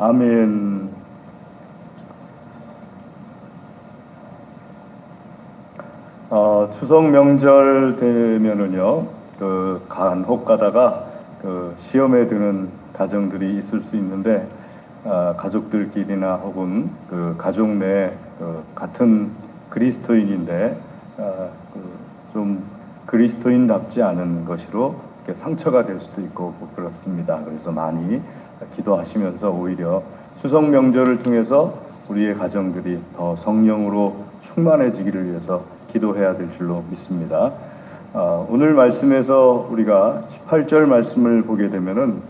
아멘. 추석 명절 되면은요, 간혹 가다가 시험에 드는 가정들이 있을 수 있는데, 가족들끼리나 혹은 가족 내 같은 그리스도인인데, 좀 그리스도인답지 않은 것으로 이렇게 상처가 될 수도 있고 그렇습니다. 그래서 많이 기도하시면서 오히려 추석 명절을 통해서 우리의 가정들이 더 성령으로 충만해지기를 위해서 기도해야 될 줄로 믿습니다. 오늘 말씀에서 우리가 18절 말씀을 보게 되면은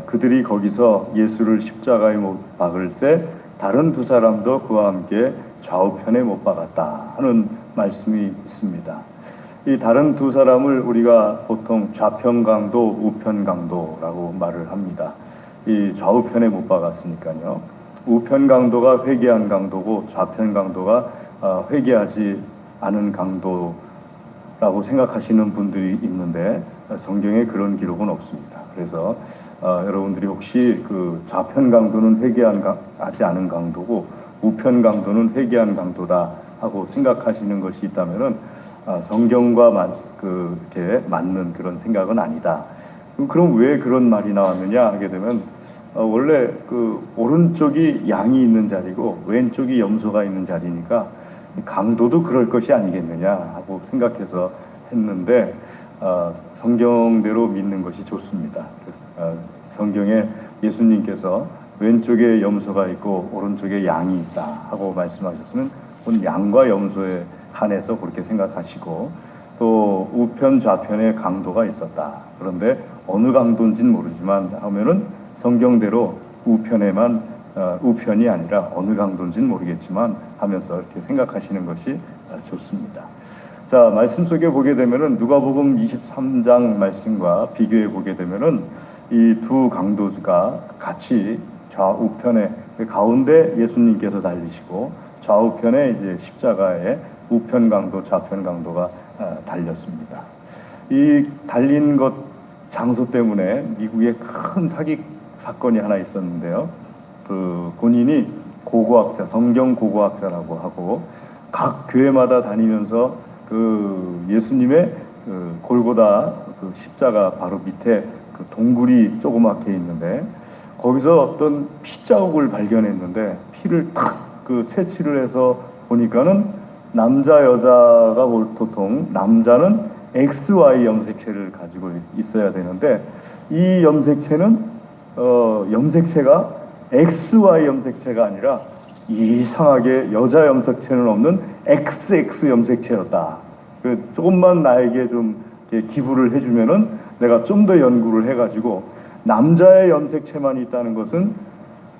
그들이 거기서 예수를 십자가에 못 박을 때 다른 두 사람도 그와 함께 좌우편에 못 박았다 하는 말씀이 있습니다. 이 다른 두 사람을 우리가 보통 좌편강도, 우편강도라고 말을 합니다. 이 좌우편에 못 박았으니까요. 우편강도가 회개한 강도고 좌편강도가 회개하지 않은 강도라고 생각하시는 분들이 있는데 성경에 그런 기록은 없습니다. 그래서 여러분들이 혹시 좌편 강도는 회개하지 않은 강도고 우편 강도는 회개한 강도다 하고 생각하시는 것이 있다면은 성경과 이렇게 맞는 그런 생각은 아니다. 그럼 왜 그런 말이 나왔느냐 하게 되면 원래 오른쪽이 양이 있는 자리고 왼쪽이 염소가 있는 자리니까 강도도 그럴 것이 아니겠느냐 하고 생각해서 했는데 성경대로 믿는 것이 좋습니다. 성경에 예수님께서 왼쪽에 염소가 있고 오른쪽에 양이 있다 하고 말씀하셨으면 양과 염소에 한해서 그렇게 생각하시고 또 우편 좌편에 강도가 있었다. 그런데 어느 강도인지는 모르지만 하면은 성경대로 우편이 아니라 어느 강도인지는 모르겠지만 하면서 이렇게 생각하시는 것이 좋습니다. 자, 말씀 속에 보게 되면은 누가복음 23장 말씀과 비교해 보게 되면은 이 두 강도가 같이 좌우편에 가운데 예수님께서 달리시고 좌우편에 이제 십자가에 우편 강도, 좌편 강도가 달렸습니다. 이 달린 것 장소 때문에 미국에 큰 사기 사건이 하나 있었는데요. 본인이 고고학자, 성경 고고학자라고 하고 각 교회마다 다니면서 예수님의 골고다 십자가 바로 밑에 동굴이 조그맣게 있는데 거기서 어떤 피자국을 발견했는데 피를 탁 채취를 해서 보니까는 남자 여자가 보통 남자는 XY 염색체를 가지고 있어야 되는데 이 염색체는 염색체가 XY 염색체가 아니라 이상하게 여자 염색체는 없는 XX 염색체였다. 조금만 나에게 좀 기부를 해주면은 내가 좀 더 연구를 해가지고 남자의 염색체만 있다는 것은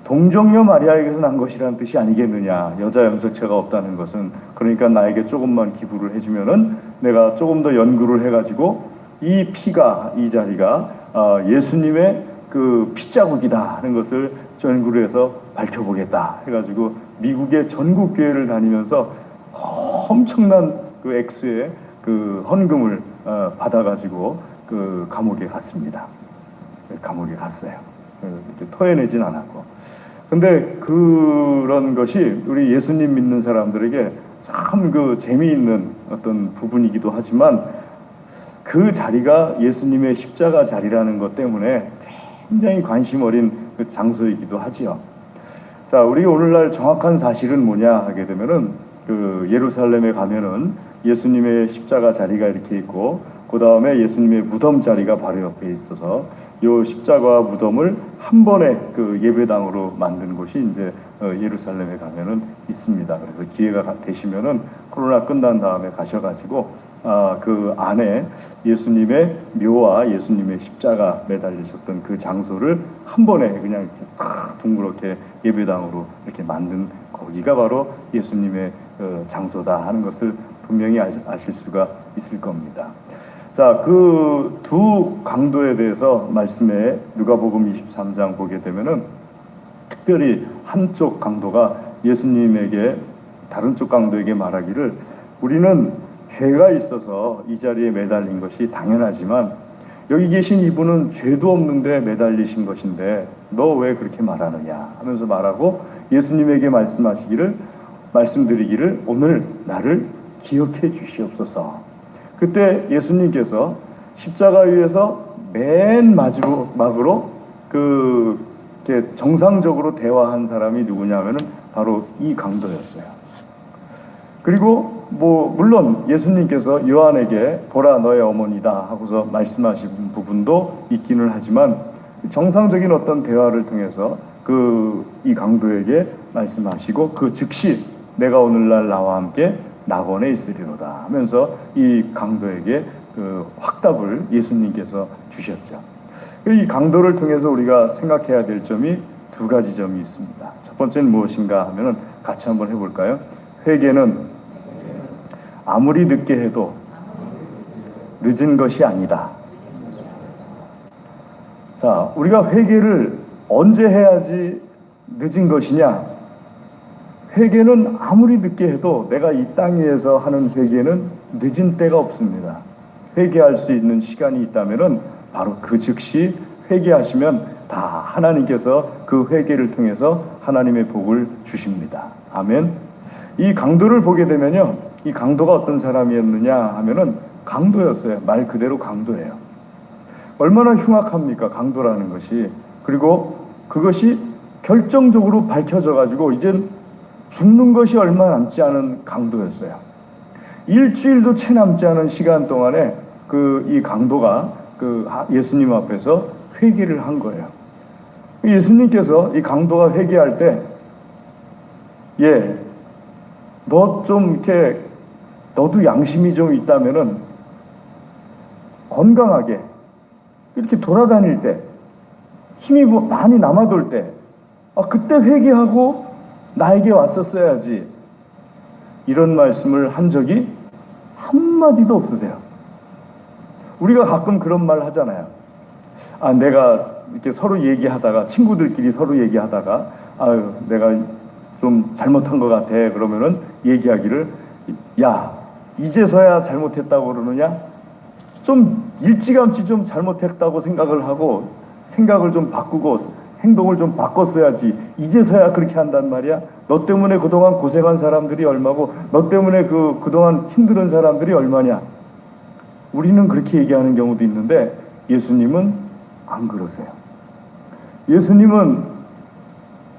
동정녀 마리아에게서 난 것이라는 뜻이 아니겠느냐. 여자 염색체가 없다는 것은 그러니까 나에게 조금만 기부를 해주면은 내가 조금 더 연구를 해가지고 이 피가 이 자리가 예수님의 피자국이다 하는 것을 연구를 해서 밝혀보겠다 해가지고 미국의 전국 교회를 다니면서 엄청난 액수의 헌금을 받아가지고 감옥에 갔습니다. 감옥에 갔어요. 토해내진 않았고. 근데 그런 것이 우리 예수님 믿는 사람들에게 참 재미있는 어떤 부분이기도 하지만 그 자리가 예수님의 십자가 자리라는 것 때문에 굉장히 관심 어린 장소이기도 하지요. 자, 우리 오늘날 정확한 사실은 뭐냐 하게 되면은 예루살렘에 가면은 예수님의 십자가 자리가 이렇게 있고 그 다음에 예수님의 무덤 자리가 바로 옆에 있어서 요 십자가와 무덤을 한 번에 예배당으로 만든 곳이 이제 예루살렘에 가면은 있습니다. 그래서 기회가 되시면은 코로나 끝난 다음에 가셔가지고 그 안에 예수님의 묘와 예수님의 십자가 매달리셨던 그 장소를 한 번에 그냥 이렇게 둥그렇게 예배당으로 이렇게 만든 거기가 바로 예수님의 장소다 하는 것을 분명히 아실 수가 있을 겁니다. 자, 그 두 강도에 대해서 말씀에 누가복음 23장 보게 되면은 특별히 한쪽 강도가 예수님에게 다른 쪽 강도에게 말하기를 우리는 죄가 있어서 이 자리에 매달린 것이 당연하지만 여기 계신 이분은 죄도 없는데 매달리신 것인데 너 왜 그렇게 말하느냐 하면서 말하고 예수님에게 말씀드리기를 오늘 나를 기억해 주시옵소서. 그때 예수님께서 십자가 위에서 맨 마지막으로 이렇게 정상적으로 대화한 사람이 누구냐면은 바로 이 강도였어요. 그리고 물론 예수님께서 요한에게 보라 너의 어머니다 하고서 말씀하신 부분도 있기는 하지만 정상적인 어떤 대화를 통해서 이 강도에게 말씀하시고 그 즉시 내가 오늘날 나와 함께 낙원에 있으리로다 하면서 이 강도에게 확답을 예수님께서 주셨죠. 이 강도를 통해서 우리가 생각해야 될 점이 두 가지 점이 있습니다. 첫 번째는 무엇인가 하면은 같이 한번 해볼까요? 회개는 아무리 늦게 해도 늦은 것이 아니다. 자, 우리가 회개를 언제 해야지 늦은 것이냐? 회개는 아무리 늦게 해도 내가 이 땅 위에서 하는 회개는 늦은 때가 없습니다. 회개할 수 있는 시간이 있다면은 바로 그 즉시 회개하시면 다 하나님께서 그 회개를 통해서 하나님의 복을 주십니다. 아멘. 이 강도를 보게 되면요, 이 강도가 어떤 사람이었느냐 하면은 강도였어요. 말 그대로 강도예요. 얼마나 흉악합니까, 강도라는 것이. 그리고 그것이 결정적으로 밝혀져 가지고 이젠 죽는 것이 얼마 남지 않은 강도였어요. 일주일도 채 남지 않은 시간 동안에 이 강도가 예수님 앞에서 회개를 한 거예요. 예수님께서 이 강도가 회개할 때, 너 좀 이렇게 너도 양심이 좀 있다면은 건강하게 이렇게 돌아다닐 때 힘이 많이 남아돌 때 그때 회개하고 나에게 왔었어야지, 이런 말씀을 한 적이 한마디도 없으세요. 우리가 가끔 그런 말 하잖아요. 내가 이렇게 서로 얘기하다가, 친구들끼리 서로 얘기하다가 내가 좀 잘못한 것 같아 그러면은 얘기하기를, 야 이제서야 잘못했다고 그러느냐? 좀 일찌감치 좀 잘못했다고 생각을 하고 생각을 좀 바꾸고 행동을 좀 바꿨어야지 이제서야 그렇게 한단 말이야? 너 때문에 그동안 고생한 사람들이 얼마고 너 때문에 그동안 힘든 사람들이 얼마냐? 우리는 그렇게 얘기하는 경우도 있는데 예수님은 안 그러세요. 예수님은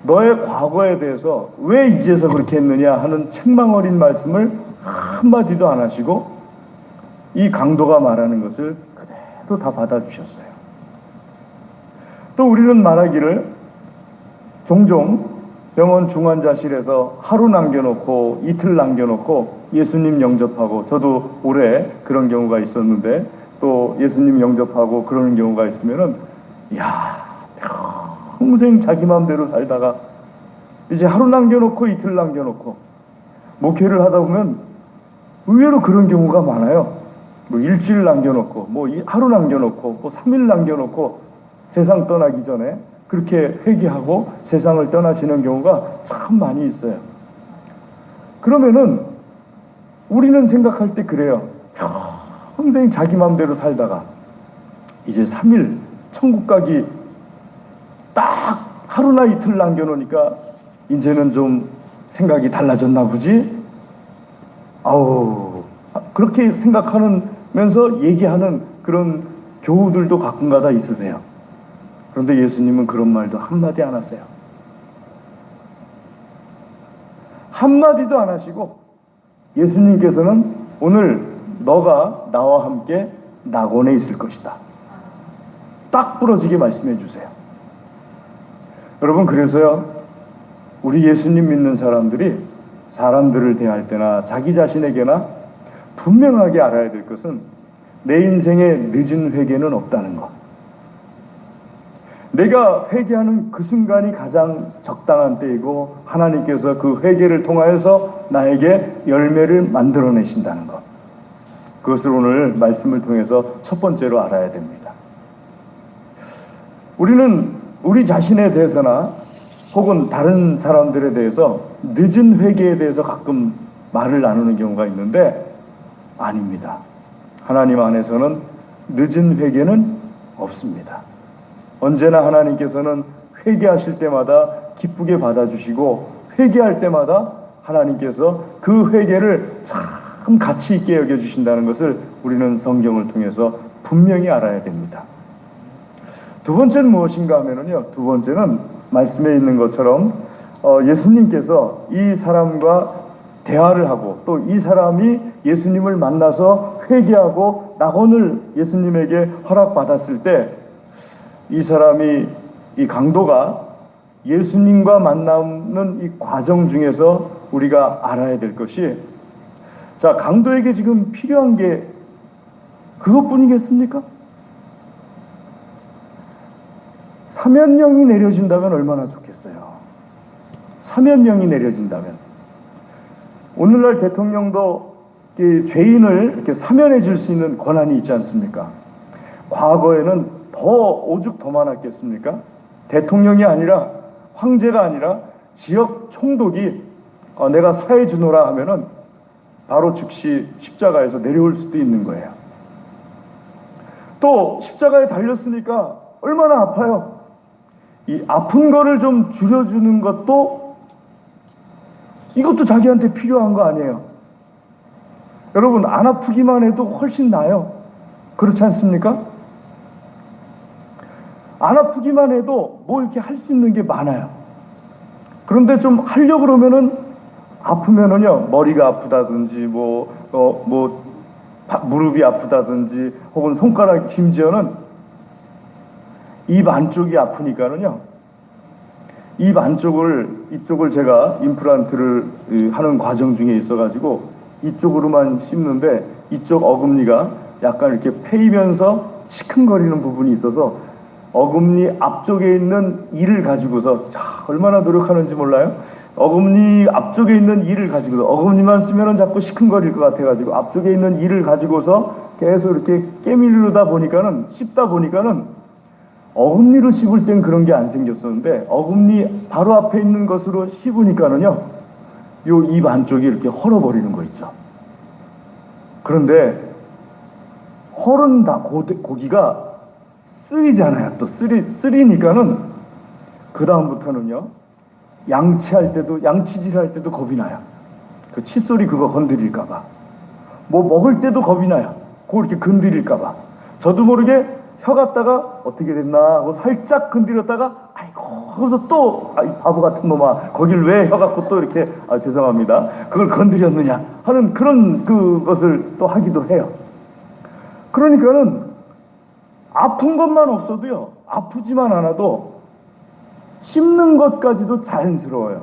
너의 과거에 대해서 왜 이제서 그렇게 했느냐 하는 책망 어린 말씀을 한마디도 안 하시고 이 강도가 말하는 것을 그대로 다 받아주셨어요. 또 우리는 말하기를 종종 병원 중환자실에서 하루 남겨놓고 이틀 남겨놓고 예수님 영접하고, 저도 올해 그런 경우가 있었는데 또 예수님 영접하고 그러는 경우가 있으면은 평생 자기 마음대로 살다가 이제 하루 남겨놓고 이틀 남겨놓고 목회를 하다 보면 의외로 그런 경우가 많아요. 일주일 남겨놓고 하루 남겨놓고 3일 남겨놓고 세상 떠나기 전에 그렇게 회개하고 세상을 떠나시는 경우가 참 많이 있어요. 그러면은 우리는 생각할 때 그래요. 평생 자기 마음대로 살다가 이제 3일 천국 가기 딱 하루나 이틀 남겨놓으니까 이제는 좀 생각이 달라졌나 보지? 그렇게 생각하면서 얘기하는 그런 교우들도 가끔가다 있으세요. 그런데 예수님은 그런 말도 한마디 안 하세요. 한마디도 안 하시고 예수님께서는 오늘 너가 나와 함께 낙원에 있을 것이다, 딱 부러지게 말씀해 주세요. 여러분, 그래서요, 우리 예수님 믿는 사람들이 사람들을 대할 때나 자기 자신에게나 분명하게 알아야 될 것은 내 인생에 늦은 회개는 없다는 것. 내가 회개하는 그 순간이 가장 적당한 때이고 하나님께서 그 회개를 통하여서 나에게 열매를 만들어내신다는 것. 그것을 오늘 말씀을 통해서 첫 번째로 알아야 됩니다. 우리는 우리 자신에 대해서나 혹은 다른 사람들에 대해서 늦은 회개에 대해서 가끔 말을 나누는 경우가 있는데 아닙니다. 하나님 안에서는 늦은 회개는 없습니다. 언제나 하나님께서는 회개하실 때마다 기쁘게 받아주시고, 회개할 때마다 하나님께서 그 회개를 참 가치 있게 여겨주신다는 것을 우리는 성경을 통해서 분명히 알아야 됩니다. 두 번째는 무엇인가 하면요, 두 번째는 말씀에 있는 것처럼 예수님께서 이 사람과 대화를 하고, 또 이 사람이 예수님을 만나서 회개하고 낙원을 예수님에게 허락받았을 때, 이 사람이, 이 강도가 예수님과 만나는 이 과정 중에서 우리가 알아야 될 것이, 자, 강도에게 지금 필요한 게 그것뿐이겠습니까? 사면령이 내려진다면 얼마나 좋겠어요. 사면령이 내려진다면. 오늘날 대통령도 죄인을 이렇게 사면해 줄 수 있는 권한이 있지 않습니까? 과거에는 더 오죽 더 많았겠습니까? 대통령이 아니라, 황제가 아니라 지역 총독이 내가 사해 주노라 하면은 바로 즉시 십자가에서 내려올 수도 있는 거예요. 또 십자가에 달렸으니까 얼마나 아파요. 이 아픈 거를 좀 줄여주는 것도, 이것도 자기한테 필요한 거 아니에요. 여러분, 안 아프기만 해도 훨씬 나아요. 그렇지 않습니까? 안 아프기만 해도 뭐 이렇게 할 수 있는 게 많아요. 그런데 좀 하려고 그러면은, 아프면은요, 머리가 아프다든지, 무릎이 아프다든지, 혹은 손가락, 심지어는 입 안쪽이 아프니까는요, 입 안쪽을, 이쪽을 제가 임플란트를 하는 과정 중에 있어가지고 이쪽으로만 씹는데, 이쪽 어금니가 약간 이렇게 패이면서 시큰거리는 부분이 있어서 어금니 앞쪽에 있는 이를 가지고서, 자, 얼마나 노력하는지 몰라요? 어금니 앞쪽에 있는 이를 가지고서, 어금니만 쓰면은 자꾸 시큰거릴 것 같아가지고 앞쪽에 있는 이를 가지고서 계속 이렇게 깨밀르다 보니까는, 씹다 보니까는, 어금니로 씹을 땐 그런 게 안 생겼었는데 어금니 바로 앞에 있는 것으로 씹으니까는요, 요 입 안쪽이 이렇게 헐어버리는 거 있죠. 그런데 헐은 다 고기가 쓰리잖아요. 또 쓰리니까는 그 다음부터는요, 양치할 때도, 양치질 할 때도 겁이 나요. 그 칫솔이 그거 건드릴까봐. 뭐 먹을 때도 겁이 나요. 그거 이렇게 건드릴까봐. 저도 모르게 혀 갖다가 어떻게 됐나 하고 살짝 건드렸다가, 아이고 하고서 또, 아이 바보 같은 놈아, 거길 왜 혀 갖고 또 이렇게, 죄송합니다, 그걸 건드렸느냐 하는 그런 그것을 또 하기도 해요. 그러니까는 아픈 것만 없어도요, 아프지만 않아도 씹는 것까지도 자연스러워요.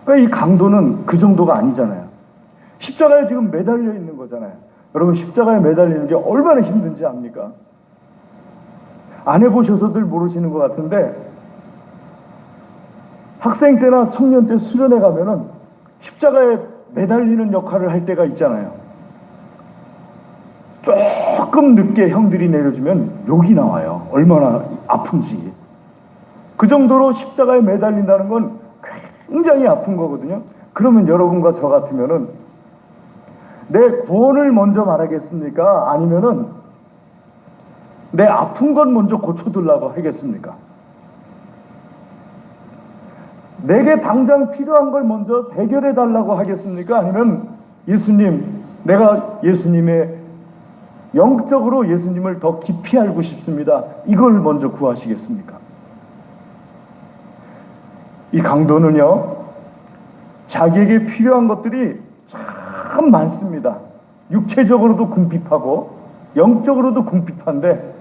그러니까 이 강도는 그 정도가 아니잖아요. 십자가에 지금 매달려 있는 거잖아요. 여러분, 십자가에 매달리는 게 얼마나 힘든지 압니까? 안 해보셔서들 모르시는 것 같은데, 학생 때나 청년 때 수련회 가면은 십자가에 매달리는 역할을 할 때가 있잖아요. 조금 늦게 형들이 내려주면 욕이 나와요. 얼마나 아픈지. 그 정도로 십자가에 매달린다는 건 굉장히 아픈 거거든요. 그러면 여러분과 저 같으면은 내 구원을 먼저 말하겠습니까? 아니면은 내 아픈 건 먼저 고쳐두려고 하겠습니까? 내게 당장 필요한 걸 먼저 해결해 달라고 하겠습니까? 아니면 예수님, 내가 예수님의 영적으로 예수님을 더 깊이 알고 싶습니다, 이걸 먼저 구하시겠습니까? 이 강도는요, 자기에게 필요한 것들이 참 많습니다. 육체적으로도 궁핍하고 영적으로도 궁핍한데,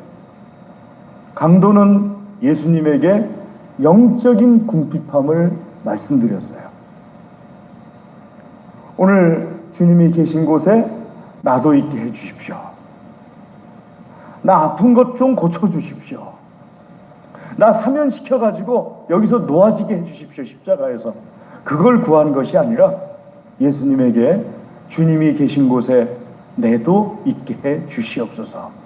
강도는 예수님에게 영적인 궁핍함을 말씀드렸어요. 오늘 주님이 계신 곳에 나도 있게 해주십시오. 나 아픈 것 좀 고쳐주십시오. 나 사면시켜가지고 여기서 놓아지게 해주십시오, 십자가에서. 그걸 구하는 것이 아니라 예수님에게 주님이 계신 곳에 내도 있게 해 주시옵소서.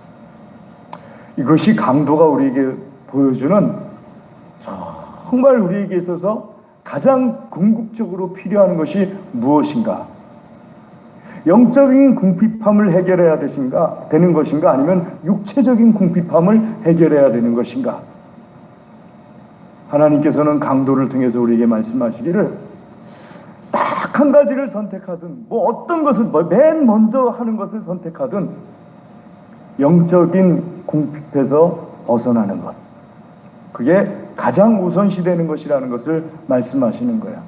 이것이 강도가 우리에게 보여주는 정말 우리에게 있어서 가장 궁극적으로 필요한 것이 무엇인가? 영적인 궁핍함을 해결해야 되는 것인가? 아니면 육체적인 궁핍함을 해결해야 되는 것인가? 하나님께서는 강도를 통해서 우리에게 말씀하시기를 딱 한 가지를 선택하든 어떤 것을 맨 먼저 하는 것을 선택하든 영적인 궁핍에서 벗어나는 것, 그게 가장 우선시 되는 것이라는 것을 말씀하시는 거야.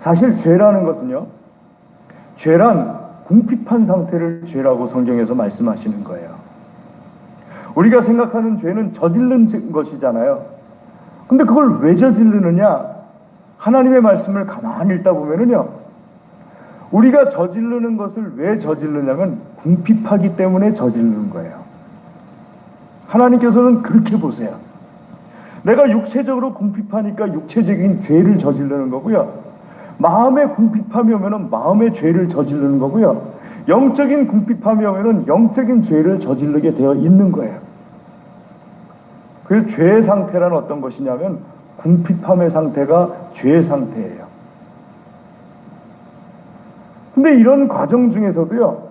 사실 죄라는 것은요, 죄란 궁핍한 상태를 죄라고 성경에서 말씀하시는 거예요. 우리가 생각하는 죄는 저지른 것이잖아요. 근데 그걸 왜 저지르느냐? 하나님의 말씀을 가만히 읽다 보면은요, 우리가 저지르는 것을 왜 저지르냐면 궁핍하기 때문에 저지르는 거예요. 하나님께서는 그렇게 보세요. 내가 육체적으로 궁핍하니까 육체적인 죄를 저지르는 거고요. 마음에 궁핍함이 오면은 마음의 죄를 저지르는 거고요. 영적인 궁핍함이 오면은 영적인 죄를 저지르게 되어 있는 거예요. 그래서 죄의 상태란 어떤 것이냐면 궁핍함의 상태가 죄의 상태예요. 근데 이런 과정 중에서도요,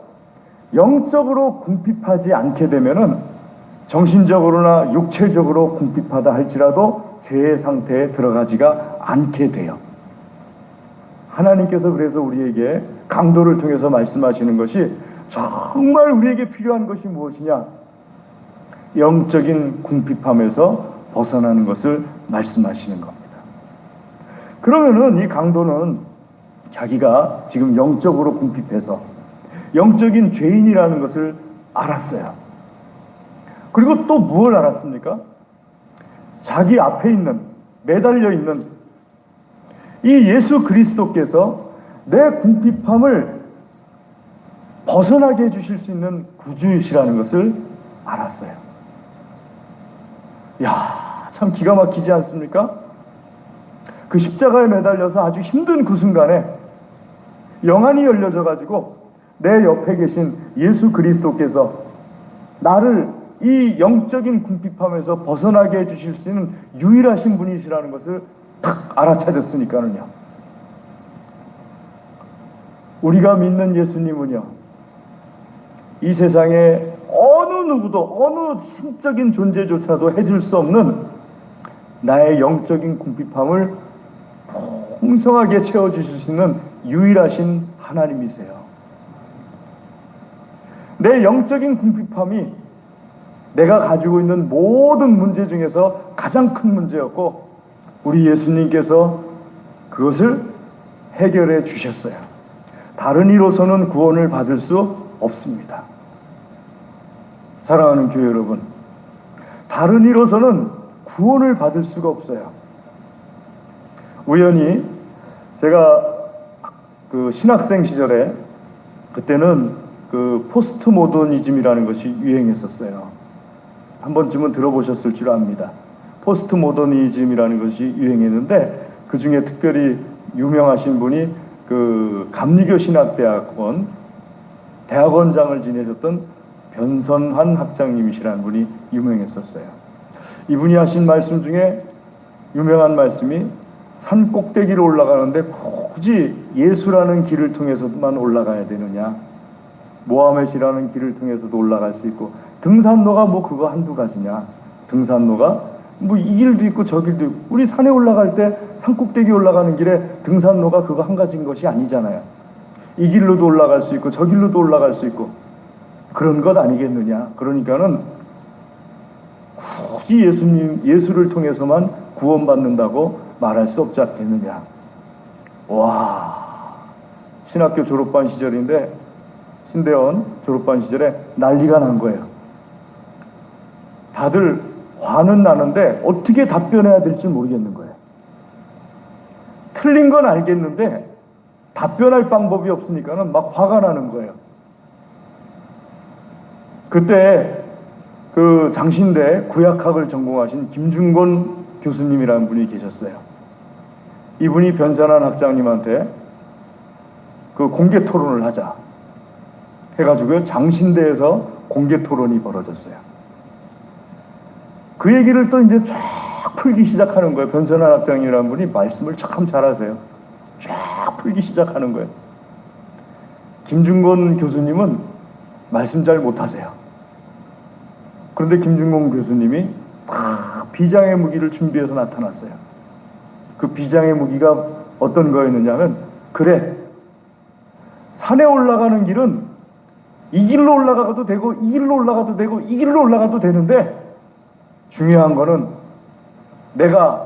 영적으로 궁핍하지 않게 되면은 정신적으로나 육체적으로 궁핍하다 할지라도 죄의 상태에 들어가지가 않게 돼요. 하나님께서 그래서 우리에게 강도를 통해서 말씀하시는 것이 정말 우리에게 필요한 것이 무엇이냐? 영적인 궁핍함에서 벗어나는 것을 말씀하시는 겁니다. 그러면은 이 강도는 자기가 지금 영적으로 궁핍해서 영적인 죄인이라는 것을 알았어요. 그리고 또 무엇을 알았습니까? 자기 앞에 있는, 매달려 있는 이 예수 그리스도께서 내 궁핍함을 벗어나게 해주실 수 있는 구주이시라는 것을 알았어요. 이야, 참 기가 막히지 않습니까? 그 십자가에 매달려서 아주 힘든 그 순간에 영안이 열려져 가지고 내 옆에 계신 예수 그리스도께서 나를 이 영적인 궁핍함에서 벗어나게 해주실 수 있는 유일하신 분이시라는 것을 딱 알아차렸으니까는요. 우리가 믿는 예수님은요, 이 세상에 어느 누구도 어느 신적인 존재조차도 해줄 수 없는 나의 영적인 궁핍함을 풍성하게 채워주실 수 있는 유일하신 하나님이세요. 내 영적인 궁핍함이 내가 가지고 있는 모든 문제 중에서 가장 큰 문제였고 우리 예수님께서 그것을 해결해 주셨어요. 다른 이로서는 구원을 받을 수 없습니다. 사랑하는 교회 여러분, 다른 이로서는 구원을 받을 수가 없어요. 우연히 제가 그 신학생 시절에 그때는 그 포스트 모더니즘이라는 것이 유행했었어요. 한 번쯤은 들어보셨을 줄 압니다. 포스트 모더니즘이라는 것이 유행했는데 그 중에 특별히 유명하신 분이 그 감리교 신학대학원 대학원장을 지내셨던 변선환 학장님이시라는 분이 유명했었어요. 이분이 하신 말씀 중에 유명한 말씀이 산 꼭대기로 올라가는데 굳이 예수라는 길을 통해서만 올라가야 되느냐, 모하메시라는 길을 통해서도 올라갈 수 있고, 등산로가 뭐 그거 한두 가지냐, 등산로가 뭐 이 길도 있고 저 길도 있고, 우리 산에 올라갈 때 산 꼭대기 올라가는 길에 등산로가 그거 한 가지인 것이 아니잖아요. 이 길로도 올라갈 수 있고 저 길로도 올라갈 수 있고 그런 것 아니겠느냐. 그러니까는 굳이 예수를 통해서만 구원받는다고 말할 수 없지 않겠느냐. 와, 신학교 졸업반 시절인데, 신대원 졸업반 시절에 난리가 난 거예요. 다들 화는 나는데 어떻게 답변해야 될지 모르겠는 거예요. 틀린 건 알겠는데 답변할 방법이 없으니까는 막 화가 나는 거예요. 그때 그 장신대 구약학을 전공하신 김중곤 교수님이라는 분이 계셨어요. 이분이 변선환 학장님한테 그 공개 토론을 하자 해가지고요, 장신대에서 공개 토론이 벌어졌어요. 그 얘기를 또 이제 쫙 풀기 시작하는 거예요. 변선환 학장님이라는 분이 말씀을 참 잘하세요. 쫙 풀기 시작하는 거예요. 김중건 교수님은 말씀 잘 못하세요. 그런데 김중건 교수님이 비장의 무기를 준비해서 나타났어요. 그 비장의 무기가 어떤 거였느냐면, 그래, 산에 올라가는 길은 이 길로 올라가도 되고 이 길로 올라가도 되고 이 길로 올라가도 되는데, 중요한 거는 내가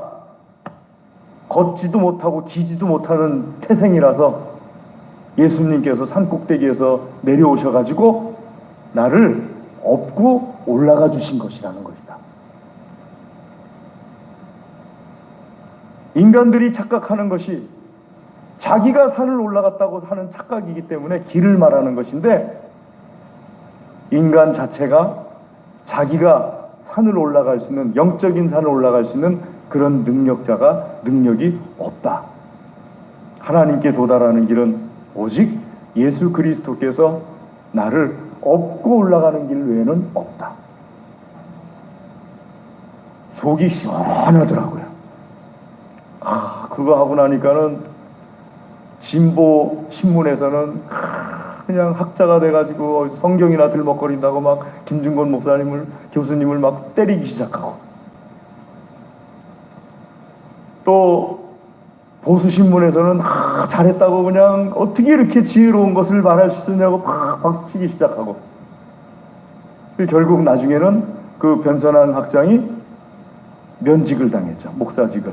걷지도 못하고 기지도 못하는 태생이라서 예수님께서 산 꼭대기에서 내려오셔가지고 나를 업고 올라가 주신 것이라는 것이다. 인간들이 착각하는 것이 자기가 산을 올라갔다고 하는 착각이기 때문에 길을 말하는 것인데, 인간 자체가 자기가 산을 올라갈 수 있는, 영적인 산을 올라갈 수 있는 그런 능력이 없다. 하나님께 도달하는 길은 오직 예수 그리스도께서 나를 업고 올라가는 길 외에는 없다. 속이 시원하더라고요. 그거 하고 나니까는 진보 신문에서는 그냥 학자가 돼가지고 성경이나 들먹거린다고 막 김중건 목사님을, 교수님을 막 때리기 시작하고, 또 보수신문에서는 잘했다고 그냥 어떻게 이렇게 지혜로운 것을 말할 수 있느냐고 박수치기 시작하고, 결국 나중에는 그 변선한 학장이 면직을 당했죠. 목사직을.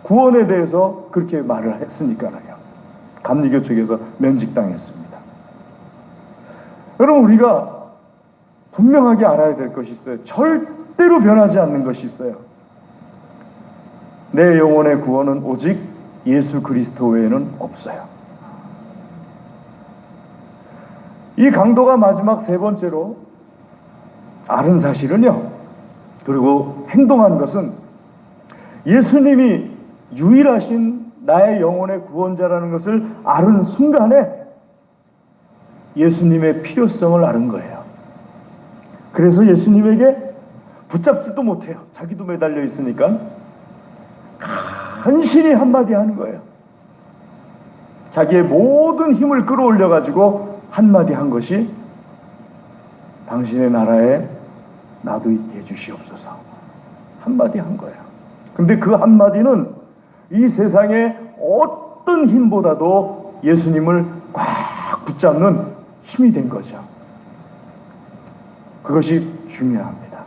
구원에 대해서 그렇게 말을 했으니까요. 감리교 측에서 면직당했습니다. 여러분, 우리가 분명하게 알아야 될 것이 있어요. 절대로 변하지 않는 것이 있어요. 내 영혼의 구원은 오직 예수 그리스도 외에는 없어요. 이 강도가 마지막 세 번째로 알은 사실은요, 그리고 행동한 것은 예수님이 유일하신 나의 영혼의 구원자라는 것을 알은 순간에 예수님의 필요성을 알은 거예요. 그래서 예수님에게 붙잡지도 못해요. 자기도 매달려 있으니까 간신히 한마디 하는 거예요. 자기의 모든 힘을 끌어올려 가지고 한마디 한 것이, 당신의 나라에 나도 있게 해주시옵소서. 한마디 한 거예요. 근데 그 한마디는 이 세상의 어떤 힘보다도 예수님을 꽉 붙잡는 힘이 된 거죠. 그것이 중요합니다.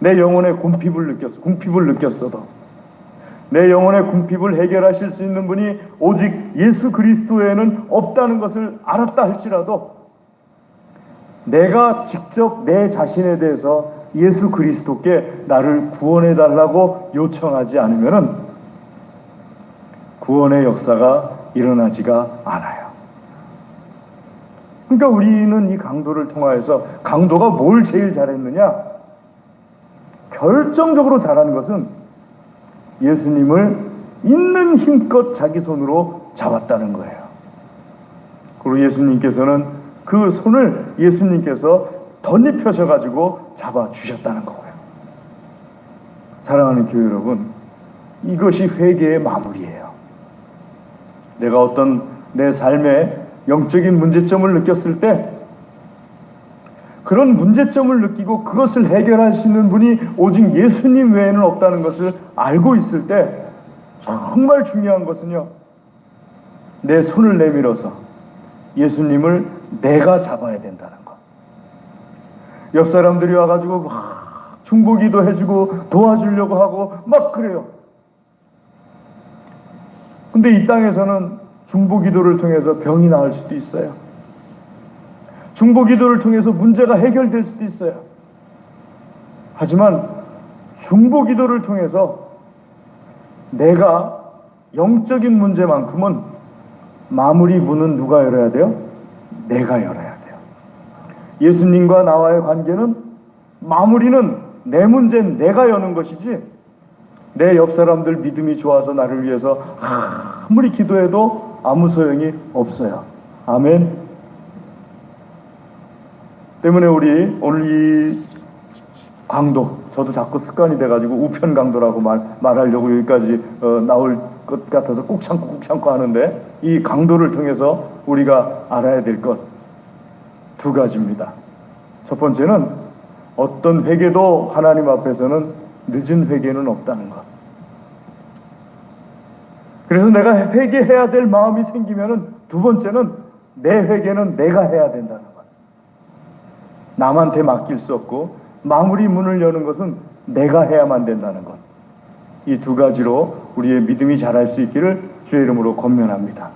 내 영혼의 궁핍을 느꼈어도 내 영혼의 궁핍을 해결하실 수 있는 분이 오직 예수 그리스도에는 없다는 것을 알았다 할지라도, 내가 직접 내 자신에 대해서 예수 그리스도께 나를 구원해 달라고 요청하지 않으면은 구원의 역사가 일어나지가 않아요. 그러니까 우리는 이 강도를 통하여서, 강도가 뭘 제일 잘했느냐? 결정적으로 잘한 것은 예수님을 있는 힘껏 자기 손으로 잡았다는 거예요. 그리고 예수님께서는 그 손을 예수님께서 덧입혀셔가지고 잡아주셨다는 거고요. 사랑하는 교회 여러분, 이것이 회개의 마무리예요. 내가 어떤 내 삶의 영적인 문제점을 느꼈을 때, 그런 문제점을 느끼고 그것을 해결할 수 있는 분이 오직 예수님 외에는 없다는 것을 알고 있을 때, 정말 중요한 것은요, 내 손을 내밀어서 예수님을 내가 잡아야 된다는 것. 옆 사람들이 와가지고 막 중보기도 해주고 도와주려고 하고 막 그래요. 근데 이 땅에서는 중보기도를 통해서 병이 나을 수도 있어요. 중보기도를 통해서 문제가 해결될 수도 있어요. 하지만 중보기도를 통해서 내가 영적인 문제만큼은 마무리 문은 누가 열어야 돼요? 내가 열어야 돼요. 예수님과 나와의 관계는, 마무리는 내 문제는 내가 여는 것이지, 내 옆 사람들 믿음이 좋아서 나를 위해서 아무리 기도해도 아무 소용이 없어요. 아멘. 때문에 우리 오늘 이 강도, 저도 자꾸 습관이 돼가지고 우편 강도라고 말하려고 여기까지 나올 것 같아서 꾹 참고 하는데, 이 강도를 통해서 우리가 알아야 될 것 두 가지입니다. 첫 번째는 어떤 회개도 하나님 앞에서는 늦은 회개는 없다는 것. 그래서 내가 회개해야 될 마음이 생기면은 두 번째는 내 회개는 내가 해야 된다는 것. 남한테 맡길 수 없고 마무리 문을 여는 것은 내가 해야만 된다는 것. 이 두 가지로 우리의 믿음이 자랄 수 있기를 주의 이름으로 권면합니다.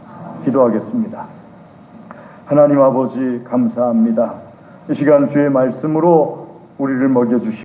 기도하겠습니다. 하나님 아버지 감사합니다. 이 시간 주의 말씀으로 우리를 먹여주시고